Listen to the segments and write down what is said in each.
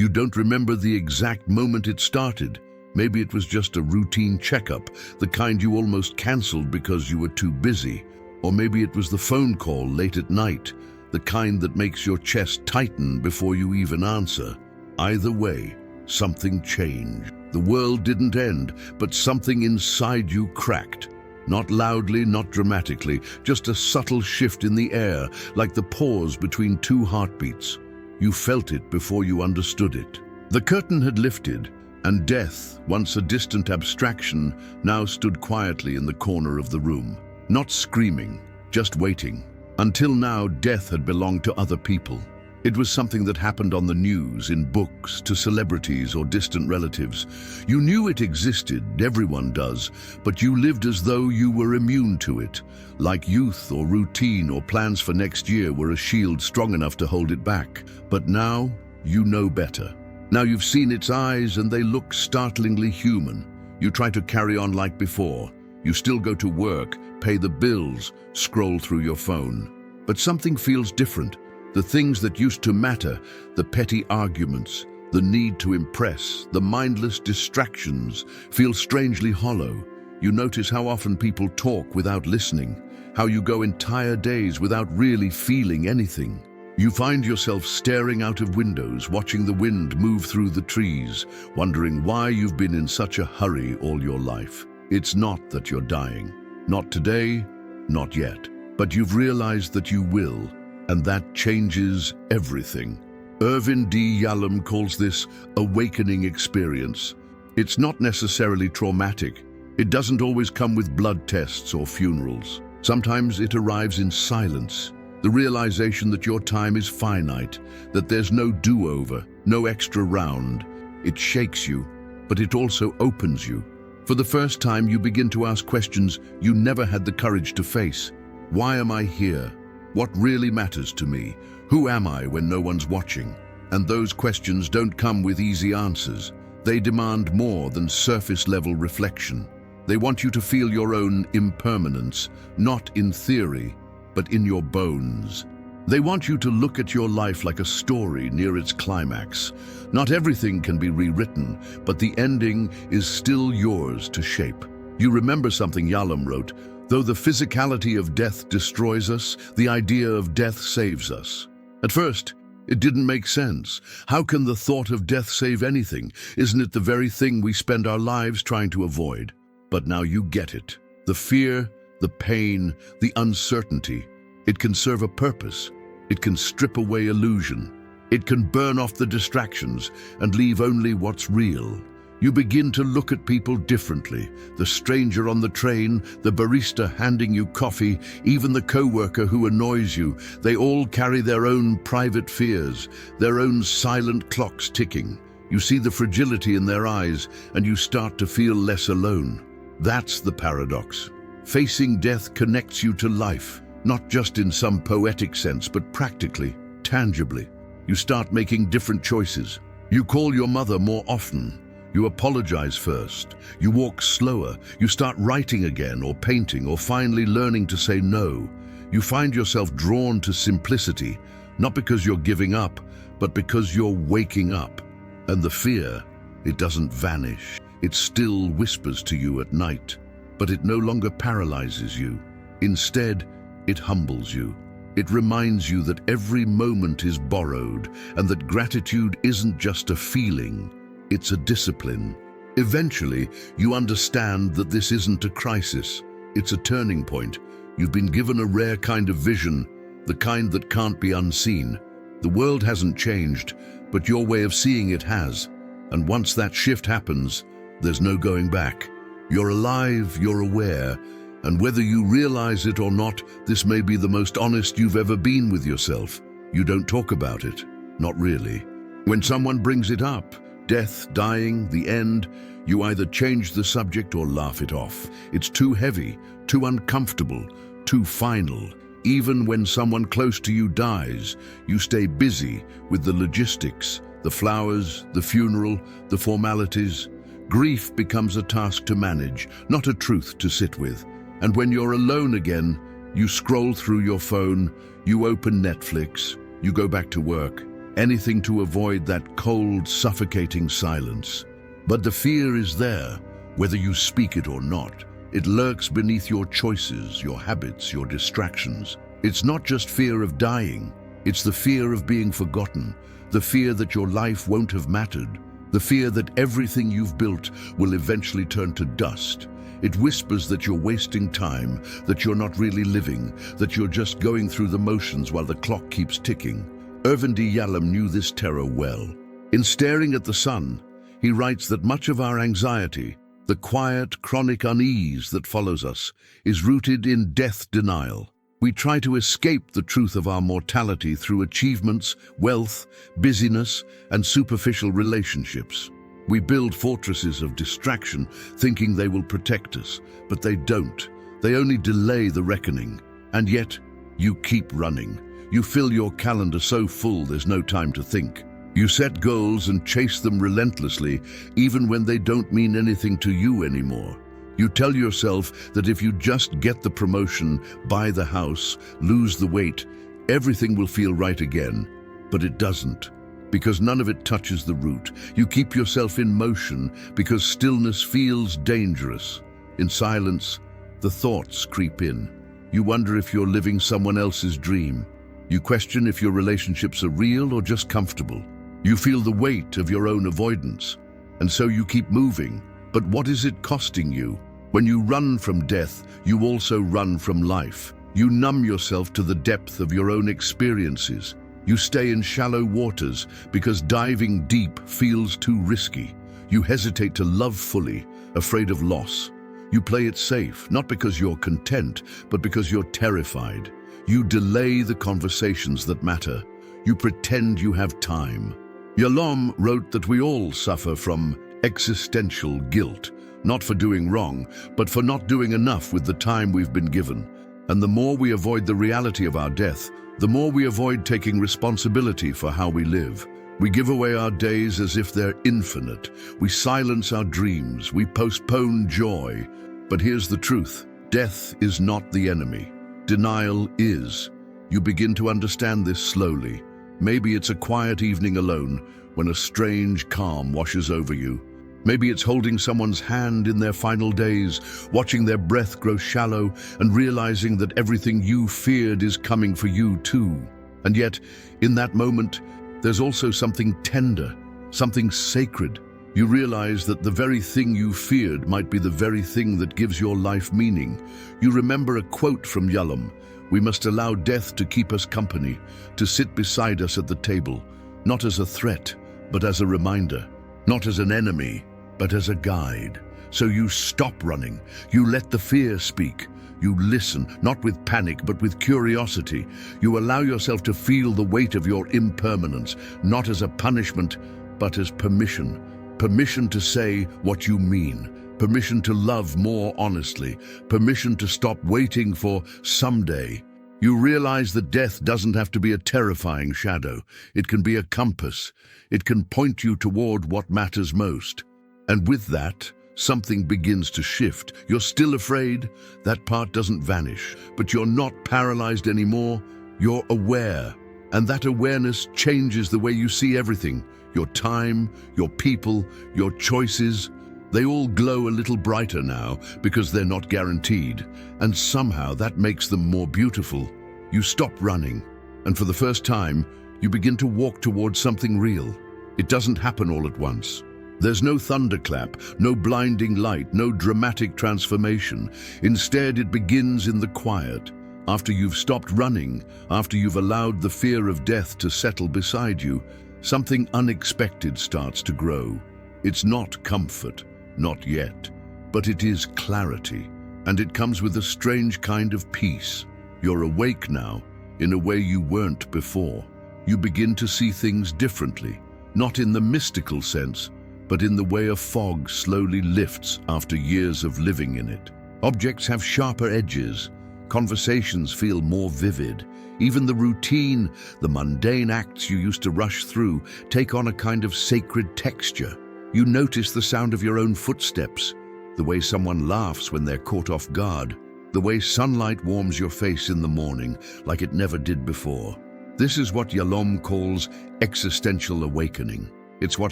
You don't remember the exact moment it started. Maybe it was just a routine checkup, the kind you almost canceled because you were too busy. Or maybe it was the phone call late at night, the kind that makes your chest tighten before you even answer. Either way, something changed. The world didn't end, but something inside you cracked. Not loudly, not dramatically, just a subtle shift in the air, like the pause between two heartbeats. You felt it before you understood it. The curtain had lifted, and death, once a distant abstraction, now stood quietly in the corner of the room. Not screaming, just waiting. Until now, death had belonged to other people. It was something that happened on the news, in books, to celebrities or distant relatives. You knew it existed, everyone does, but you lived as though you were immune to it. Like youth or routine or plans for next year were a shield strong enough to hold it back. But now, you know better. Now you've seen its eyes and they look startlingly human. You try to carry on like before. You still go to work, pay the bills, scroll through your phone. But something feels different. The things that used to matter, the petty arguments, the need to impress, the mindless distractions, feel strangely hollow. You notice how often people talk without listening, how you go entire days without really feeling anything. You find yourself staring out of windows, watching the wind move through the trees, wondering why you've been in such a hurry all your life. It's not that you're dying. Not today, not yet. But you've realized that you will. And that changes everything. Irvin D. Yalom calls this awakening experience. It's not necessarily traumatic. It doesn't always come with blood tests or funerals. Sometimes it arrives in silence. The realization that your time is finite, that there's no do-over, no extra round. It shakes you, but it also opens you. For the first time, you begin to ask questions you never had the courage to face. Why am I here? What really matters to me? Who am I when no one's watching? And those questions don't come with easy answers. They demand more than surface-level reflection. They want you to feel your own impermanence, not in theory, but in your bones. They want you to look at your life like a story near its climax. Not everything can be rewritten, but the ending is still yours to shape. You remember something Yalom wrote, "Though the physicality of death destroys us, the idea of death saves us." At first, it didn't make sense. How can the thought of death save anything? Isn't it the very thing we spend our lives trying to avoid? But now you get it. The fear, the pain, the uncertainty. It can serve a purpose. It can strip away illusion. It can burn off the distractions and leave only what's real. You begin to look at people differently. The stranger on the train, the barista handing you coffee, even the co-worker who annoys you. They all carry their own private fears, their own silent clocks ticking. You see the fragility in their eyes and you start to feel less alone. That's the paradox. Facing death connects you to life, not just in some poetic sense, but practically, tangibly. You start making different choices. You call your mother more often. You apologize first. You walk slower. You start writing again or painting or finally learning to say no. You find yourself drawn to simplicity, not because you're giving up, but because you're waking up. And the fear, it doesn't vanish. It still whispers to you at night, but it no longer paralyzes you. Instead, it humbles you. It reminds you that every moment is borrowed and that gratitude isn't just a feeling. It's a discipline. Eventually, you understand that this isn't a crisis. It's a turning point. You've been given a rare kind of vision, the kind that can't be unseen. The world hasn't changed, but your way of seeing it has. And once that shift happens, there's no going back. You're alive, you're aware, and whether you realize it or not, this may be the most honest you've ever been with yourself. You don't talk about it. Not really. When someone brings it up, death, dying, the end, you either change the subject or laugh it off. It's too heavy, too uncomfortable, too final. Even when someone close to you dies, you stay busy with the logistics, the flowers, the funeral, the formalities. Grief becomes a task to manage, not a truth to sit with. And when you're alone again, you scroll through your phone, you open Netflix, you go back to work. anything to avoid that cold, suffocating silence. But the fear is there, whether you speak it or not. It lurks beneath your choices, your habits, your distractions. It's not just fear of dying, it's the fear of being forgotten, the fear that your life won't have mattered, the fear that everything you've built will eventually turn to dust. It whispers that you're wasting time, that you're not really living, that you're just going through the motions while the clock keeps ticking. Irvin D. Yalom knew this terror well. In Staring at the Sun, he writes that much of our anxiety, the quiet, chronic unease that follows us, is rooted in death denial. We try to escape the truth of our mortality through achievements, wealth, busyness, and superficial relationships. We build fortresses of distraction, thinking they will protect us, but they don't. They only delay the reckoning. And yet, you keep running. You fill your calendar so full there's no time to think. You set goals and chase them relentlessly, even when they don't mean anything to you anymore. You tell yourself that if you just get the promotion, buy the house, lose the weight, everything will feel right again. But it doesn't, because none of it touches the root. You keep yourself in motion because stillness feels dangerous. In silence, the thoughts creep in. You wonder if you're living someone else's dream. You question if your relationships are real or just comfortable. You feel the weight of your own avoidance, and so you keep moving. But what is it costing you? When you run from death, you also run from life. You numb yourself to the depth of your own experiences. You stay in shallow waters because diving deep feels too risky. You hesitate to love fully, afraid of loss. You play it safe, not because you're content, but because you're terrified. You delay the conversations that matter. You pretend you have time. Yalom wrote that we all suffer from existential guilt, not for doing wrong, but for not doing enough with the time we've been given. And the more we avoid the reality of our death, the more we avoid taking responsibility for how we live. We give away our days as if they're infinite. We silence our dreams. We postpone joy. But here's the truth. Death is not the enemy. Denial is. You begin to understand this slowly. Maybe it's a quiet evening alone when a strange calm washes over you. Maybe it's holding someone's hand in their final days, watching their breath grow shallow and realizing that everything you feared is coming for you too. And yet, in that moment, there's also something tender, something sacred. You realize that the very thing you feared might be the very thing that gives your life meaning. You remember a quote from Yalom: "We must allow death to keep us company, to sit beside us at the table, not as a threat, but as a reminder, not as an enemy, but as a guide." So you stop running. You let the fear speak. You listen, not with panic, but with curiosity. You allow yourself to feel the weight of your impermanence, not as a punishment, but as permission. Permission to say what you mean. Permission to love more honestly. Permission to stop waiting for someday. You realize that death doesn't have to be a terrifying shadow. It can be a compass. It can point you toward what matters most. And with that, something begins to shift. You're still afraid. That part doesn't vanish. But you're not paralyzed anymore. You're aware. And that awareness changes the way you see everything. Your time, your people, your choices. They all glow a little brighter now because they're not guaranteed. And somehow that makes them more beautiful. You stop running. And for the first time, you begin to walk towards something real. It doesn't happen all at once. There's no thunderclap, no blinding light, no dramatic transformation. Instead, it begins in the quiet. After you've stopped running, after you've allowed the fear of death to settle beside you, something unexpected starts to grow. It's not comfort, not yet, but it is clarity. And it comes with a strange kind of peace. You're awake now, in a way you weren't before. You begin to see things differently, not in the mystical sense, but in the way a fog slowly lifts after years of living in it. Objects have sharper edges. Conversations feel more vivid. Even the routine, the mundane acts you used to rush through, take on a kind of sacred texture. You notice the sound of your own footsteps, the way someone laughs when they're caught off guard, the way sunlight warms your face in the morning like it never did before. This is what Yalom calls existential awakening. It's what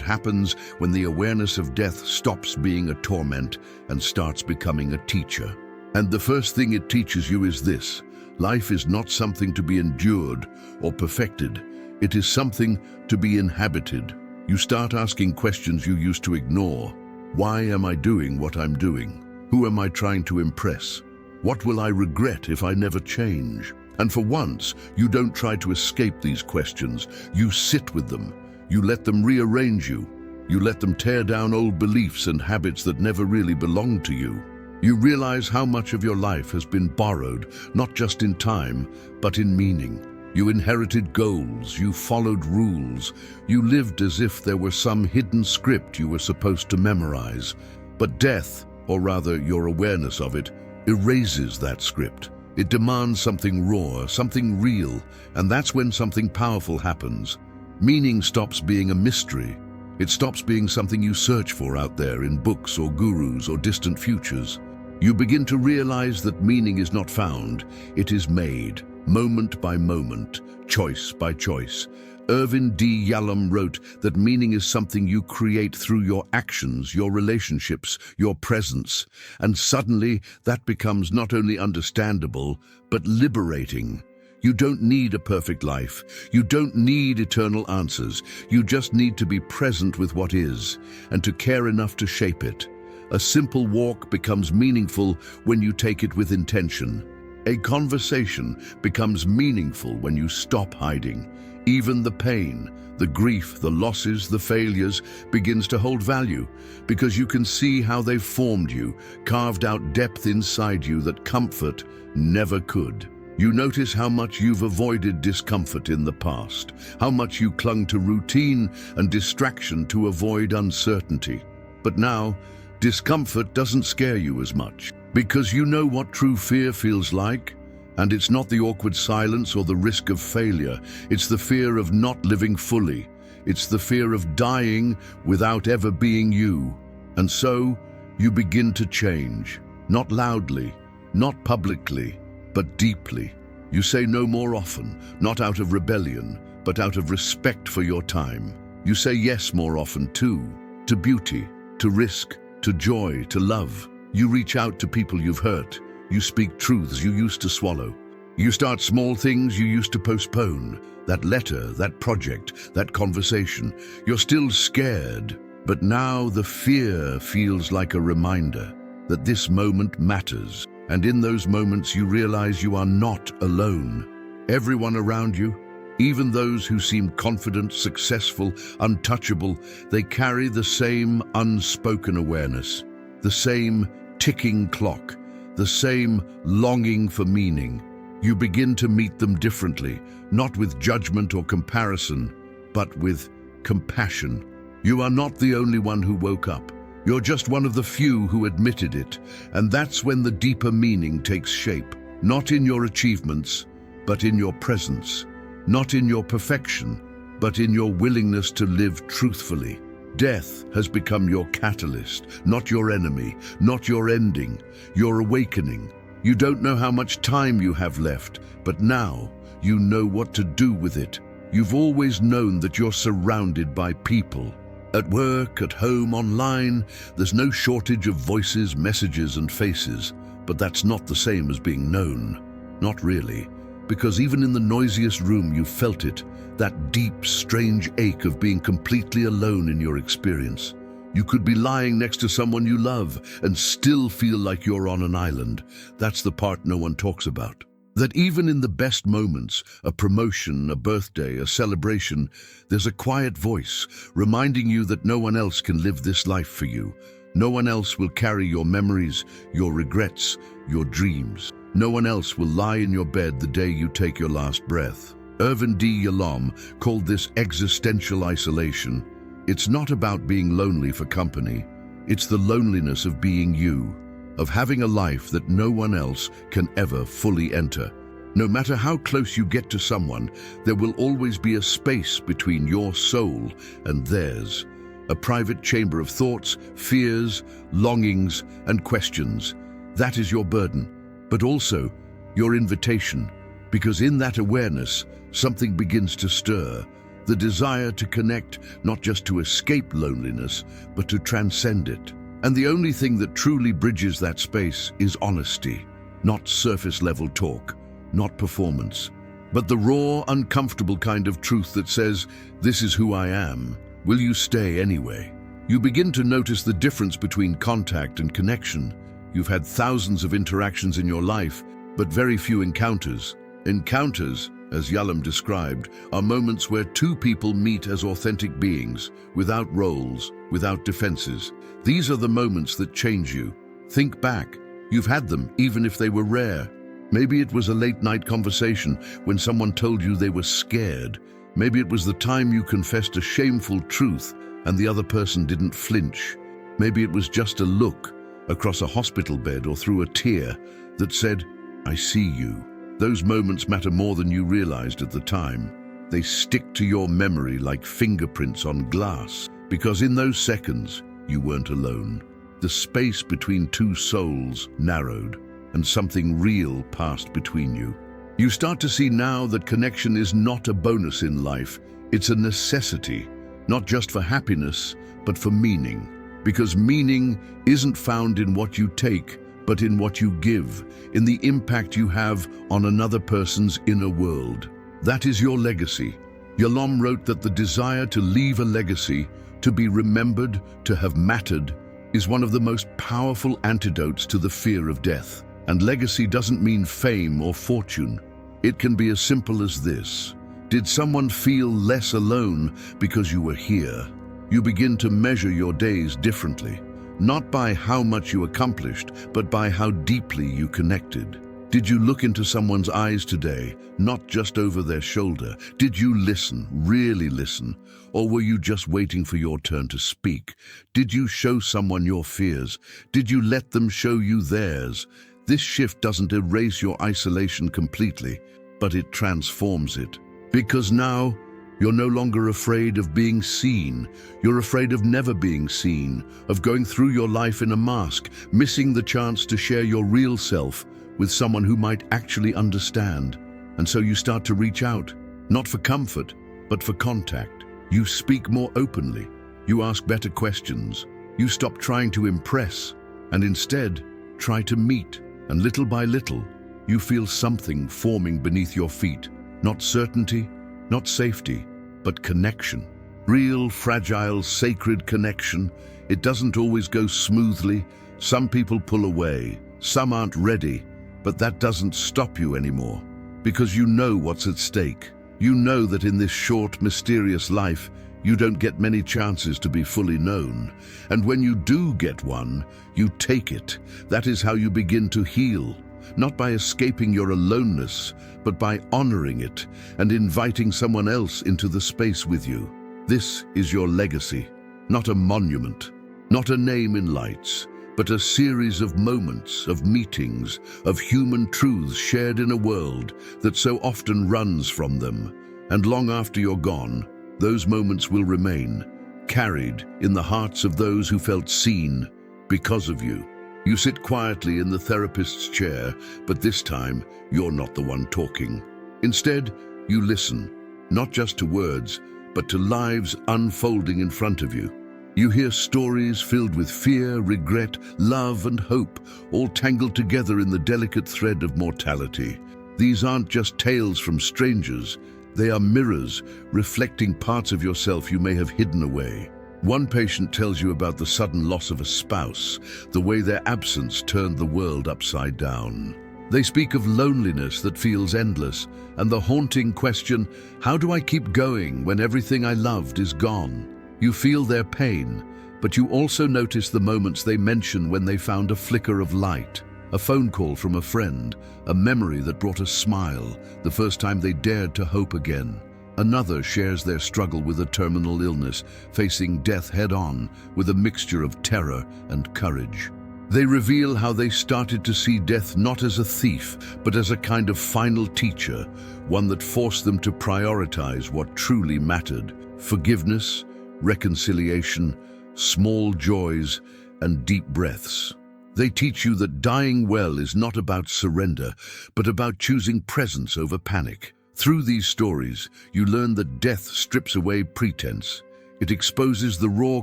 happens when the awareness of death stops being a torment and starts becoming a teacher. And the first thing it teaches you is this: life is not something to be endured or perfected. It is something to be inhabited. You start asking questions you used to ignore. Why am I doing what I'm doing? Who am I trying to impress? What will I regret if I never change? And for once, you don't try to escape these questions. You sit with them. You let them rearrange you. You let them tear down old beliefs and habits that never really belonged to you. You realize how much of your life has been borrowed, not just in time, but in meaning. You inherited goals, you followed rules, you lived as if there were some hidden script you were supposed to memorize. But death, or rather your awareness of it, erases that script. It demands something raw, something real, and that's when something powerful happens. Meaning stops being a mystery. It stops being something you search for out there in books or gurus or distant futures. You begin to realize that meaning is not found, it is made, moment by moment, choice by choice. Irvin D. Yalom wrote that meaning is something you create through your actions, your relationships, your presence. And suddenly that becomes not only understandable, but liberating. You don't need a perfect life. You don't need eternal answers. You just need to be present with what is, and to care enough to shape it. A simple walk becomes meaningful when you take it with intention. A conversation becomes meaningful when you stop hiding. Even the pain, the grief, the losses, the failures begins to hold value because you can see how they've formed you, carved out depth inside you that comfort never could. You notice how much you've avoided discomfort in the past, how much you clung to routine and distraction to avoid uncertainty. But now, discomfort doesn't scare you as much because you know what true fear feels like. And it's not the awkward silence or the risk of failure. It's the fear of not living fully. It's the fear of dying without ever being you. And so, you begin to change. Not loudly, not publicly, but deeply. You say no more often, not out of rebellion, but out of respect for your time. You say yes more often too, to beauty, to risk, to joy, to love. You reach out to people you've hurt. You speak truths you used to swallow. You start small things you used to postpone. That letter, that project, that conversation. You're still scared, but now the fear feels like a reminder that this moment matters. And in those moments you realize you are not alone. Everyone around you, even those who seem confident, successful, untouchable, they carry the same unspoken awareness, the same ticking clock, the same longing for meaning. You begin to meet them differently, not with judgment or comparison, but with compassion. You are not the only one who woke up. You're just one of the few who admitted it, and that's when the deeper meaning takes shape, not in your achievements, but in your presence, not in your perfection, but in your willingness to live truthfully. Death has become your catalyst, not your enemy, not your ending, your awakening. You don't know how much time you have left, but now you know what to do with it. You've always known that you're surrounded by people. At work, at home, online, there's no shortage of voices, messages, and faces. But that's not the same as being known. Not really. Because even in the noisiest room you felt it, that deep, strange ache of being completely alone in your experience. You could be lying next to someone you love and still feel like you're on an island. That's the part no one talks about. That even in the best moments, a promotion, a birthday, a celebration, there's a quiet voice reminding you that no one else can live this life for you. No one else will carry your memories, your regrets, your dreams. No one else will lie in your bed the day you take your last breath. Irvin D. Yalom called this existential isolation. It's not about being lonely for company. It's the loneliness of being you, of having a life that no one else can ever fully enter. No matter how close you get to someone, there will always be a space between your soul and theirs. A private chamber of thoughts, fears, longings, and questions. That is your burden, but also your invitation. Because in that awareness, something begins to stir, the desire to connect, not just to escape loneliness, but to transcend it. And the only thing that truly bridges that space is honesty, not surface-level talk, not performance, but the raw, uncomfortable kind of truth that says, "This is who I am. Will you stay anyway?" You begin to notice the difference between contact and connection. You've had thousands of interactions in your life, but very few encounters. Encounters, as Yalom described, are moments where two people meet as authentic beings, without roles, without defenses. These are the moments that change you. Think back. You've had them, even if they were rare. Maybe it was a late-night conversation when someone told you they were scared. Maybe it was the time you confessed a shameful truth and the other person didn't flinch. Maybe it was just a look across a hospital bed or through a tear that said, "I see you." Those moments matter more than you realized at the time. They stick to your memory like fingerprints on glass, because in those seconds, you weren't alone. The space between two souls narrowed, and something real passed between you. You start to see now that connection is not a bonus in life. It's a necessity, not just for happiness, but for meaning. Because meaning isn't found in what you take, but in what you give, in the impact you have on another person's inner world. That is your legacy. Yalom wrote that the desire to leave a legacy, to be remembered, to have mattered, is one of the most powerful antidotes to the fear of death. And legacy doesn't mean fame or fortune. It can be as simple as this. Did someone feel less alone because you were here? You begin to measure your days differently, not by how much you accomplished, but by how deeply you connected. Did you look into someone's eyes today, not just over their shoulder? Did you listen, really listen? Or were you just waiting for your turn to speak? Did you show someone your fears? Did you let them show you theirs? This shift doesn't erase your isolation completely, but it transforms it. Because now, you're no longer afraid of being seen. You're afraid of never being seen, of going through your life in a mask, missing the chance to share your real self with someone who might actually understand. And so you start to reach out, not for comfort, but for contact. You speak more openly. You ask better questions. You stop trying to impress, and instead, try to meet. And little by little, you feel something forming beneath your feet. Not certainty, not safety, but connection. Real, fragile, sacred connection. It doesn't always go smoothly. Some people pull away. Some aren't ready. But that doesn't stop you anymore. Because you know what's at stake. You know that in this short, mysterious life, you don't get many chances to be fully known. And when you do get one, you take it. That is how you begin to heal. Not by escaping your aloneness, but by honoring it and inviting someone else into the space with you. This is your legacy, not a monument, not a name in lights, but a series of moments, of meetings, of human truths shared in a world that so often runs from them. And long after you're gone, those moments will remain, carried in the hearts of those who felt seen because of you. You sit quietly in the therapist's chair, but this time, you're not the one talking. Instead, you listen, not just to words, but to lives unfolding in front of you. You hear stories filled with fear, regret, love, and hope, all tangled together in the delicate thread of mortality. These aren't just tales from strangers. They are mirrors reflecting parts of yourself you may have hidden away. One patient tells you about the sudden loss of a spouse, the way their absence turned the world upside down. They speak of loneliness that feels endless, and the haunting question, how do I keep going when everything I loved is gone? You feel their pain, but you also notice the moments they mention when they found a flicker of light, a phone call from a friend, a memory that brought a smile, the first time they dared to hope again. Another shares their struggle with a terminal illness, facing death head-on with a mixture of terror and courage. They reveal how they started to see death not as a thief, but as a kind of final teacher, one that forced them to prioritize what truly mattered: forgiveness, reconciliation, small joys, and deep breaths. They teach you that dying well is not about surrender, but about choosing presence over panic. Through these stories, you learn that death strips away pretense. It exposes the raw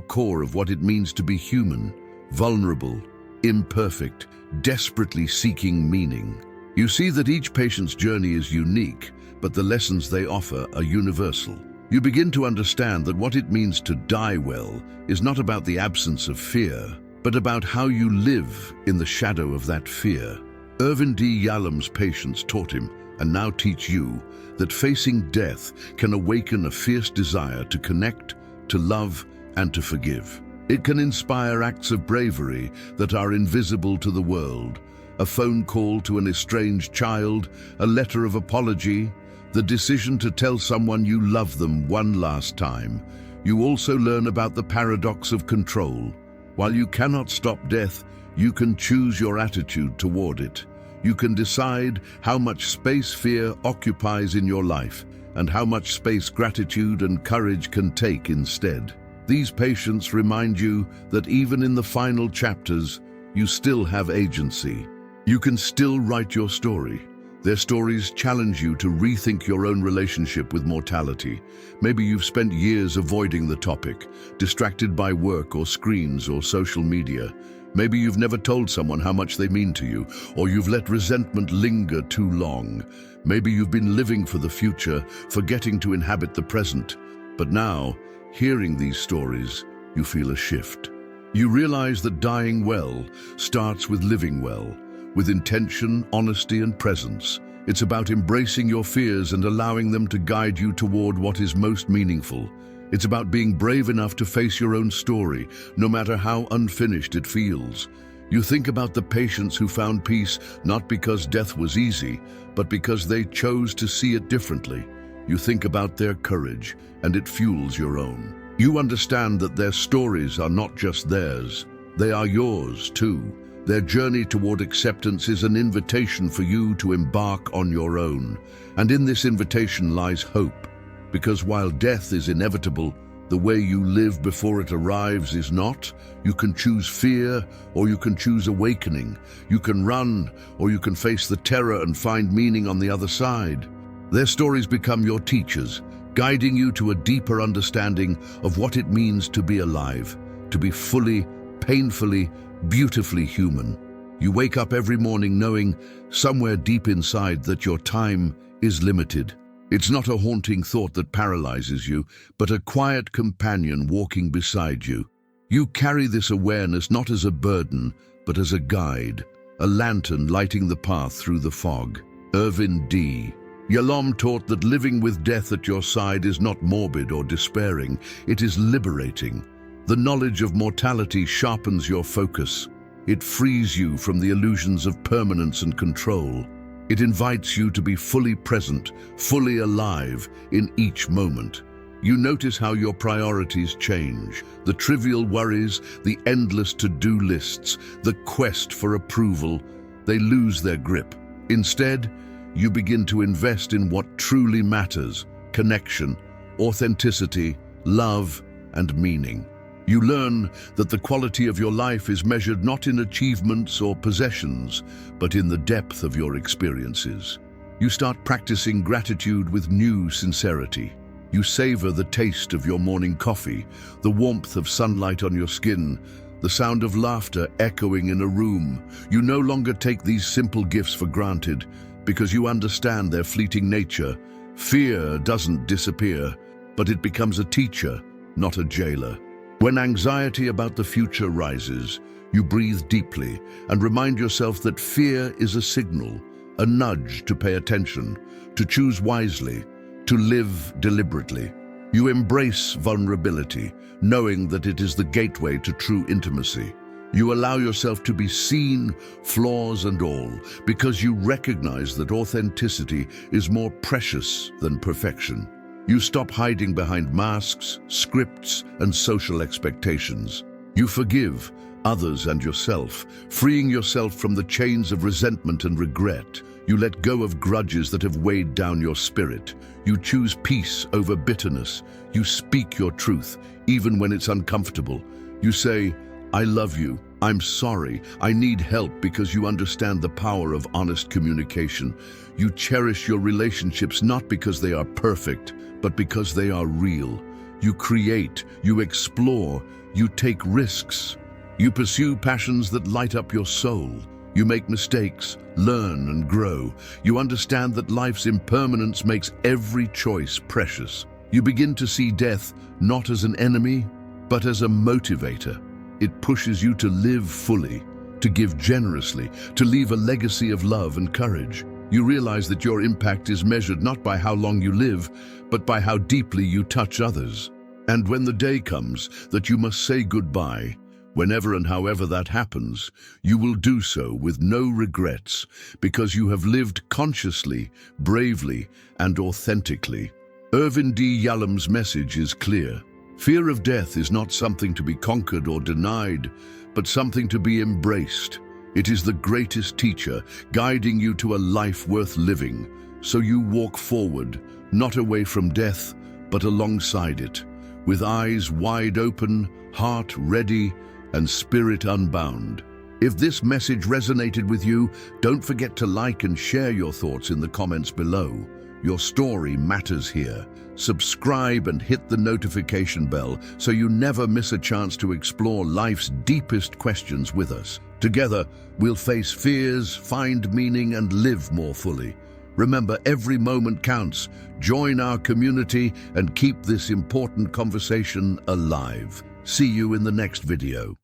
core of what it means to be human, vulnerable, imperfect, desperately seeking meaning. You see that each patient's journey is unique, but the lessons they offer are universal. You begin to understand that what it means to die well is not about the absence of fear, but about how you live in the shadow of that fear. Irvin D. Yalom's patients taught him, and now teach you, that facing death can awaken a fierce desire to connect, to love, and to forgive. It can inspire acts of bravery that are invisible to the world. A phone call to an estranged child, a letter of apology, the decision to tell someone you love them one last time. You also learn about the paradox of control. While you cannot stop death, you can choose your attitude toward it. You can decide how much space fear occupies in your life and how much space gratitude and courage can take instead. These patients remind you that even in the final chapters, you still have agency. You can still write your story. Their stories challenge you to rethink your own relationship with mortality. Maybe you've spent years avoiding the topic, distracted by work or screens or social media. Maybe you've never told someone how much they mean to you, or you've let resentment linger too long. Maybe you've been living for the future, forgetting to inhabit the present. But now, hearing these stories, you feel a shift. You realize that dying well starts with living well, with intention, honesty, and presence. It's about embracing your fears and allowing them to guide you toward what is most meaningful. It's about being brave enough to face your own story, no matter how unfinished it feels. You think about the patients who found peace not because death was easy, but because they chose to see it differently. You think about their courage, and it fuels your own. You understand that their stories are not just theirs, they are yours too. Their journey toward acceptance is an invitation for you to embark on your own. And in this invitation lies hope, because while death is inevitable, the way you live before it arrives is not. You can choose fear, or you can choose awakening. You can run, or you can face the terror and find meaning on the other side. Their stories become your teachers, guiding you to a deeper understanding of what it means to be alive, to be fully, painfully, beautifully human. You wake up every morning knowing, somewhere deep inside, that your time is limited. It's not a haunting thought that paralyzes you, but a quiet companion walking beside you. You carry this awareness not as a burden, but as a guide, a lantern lighting the path through the fog. Irvin D. Yalom taught that living with death at your side is not morbid or despairing, it is liberating. The knowledge of mortality sharpens your focus. It frees you from the illusions of permanence and control. It invites you to be fully present, fully alive in each moment. You notice how your priorities change. The trivial worries, the endless to-do lists, the quest for approval, they lose their grip. Instead, you begin to invest in what truly matters: connection, authenticity, love, and meaning. You learn that the quality of your life is measured not in achievements or possessions, but in the depth of your experiences. You start practicing gratitude with new sincerity. You savor the taste of your morning coffee, the warmth of sunlight on your skin, the sound of laughter echoing in a room. You no longer take these simple gifts for granted because you understand their fleeting nature. Fear doesn't disappear, but it becomes a teacher, not a jailer. When anxiety about the future rises, you breathe deeply and remind yourself that fear is a signal, a nudge to pay attention, to choose wisely, to live deliberately. You embrace vulnerability, knowing that it is the gateway to true intimacy. You allow yourself to be seen, flaws and all, because you recognize that authenticity is more precious than perfection. You stop hiding behind masks, scripts, and social expectations. You forgive others and yourself, freeing yourself from the chains of resentment and regret. You let go of grudges that have weighed down your spirit. You choose peace over bitterness. You speak your truth, even when it's uncomfortable. You say, "I love you," I'm sorry, I need help, because you understand the power of honest communication. You cherish your relationships not because they are perfect, but because they are real. You create, you explore, you take risks. You pursue passions that light up your soul. You make mistakes, learn and grow. You understand that life's impermanence makes every choice precious. You begin to see death not as an enemy, but as a motivator. It pushes you to live fully, to give generously, to leave a legacy of love and courage. You realize that your impact is measured not by how long you live, but by how deeply you touch others. And when the day comes that you must say goodbye, whenever and however that happens, you will do so with no regrets, because you have lived consciously, bravely, and authentically. Irvin D. Yalom's message is clear. Fear of death is not something to be conquered or denied, but something to be embraced. It is the greatest teacher, guiding you to a life worth living. So you walk forward, not away from death, but alongside it, with eyes wide open, heart ready, and spirit unbound. If this message resonated with you, don't forget to like and share your thoughts in the comments below. Your story matters here. Subscribe and hit the notification bell so you never miss a chance to explore life's deepest questions with us. Together, we'll face fears, find meaning, and live more fully. Remember, every moment counts. Join our community and keep this important conversation alive. See you in the next video.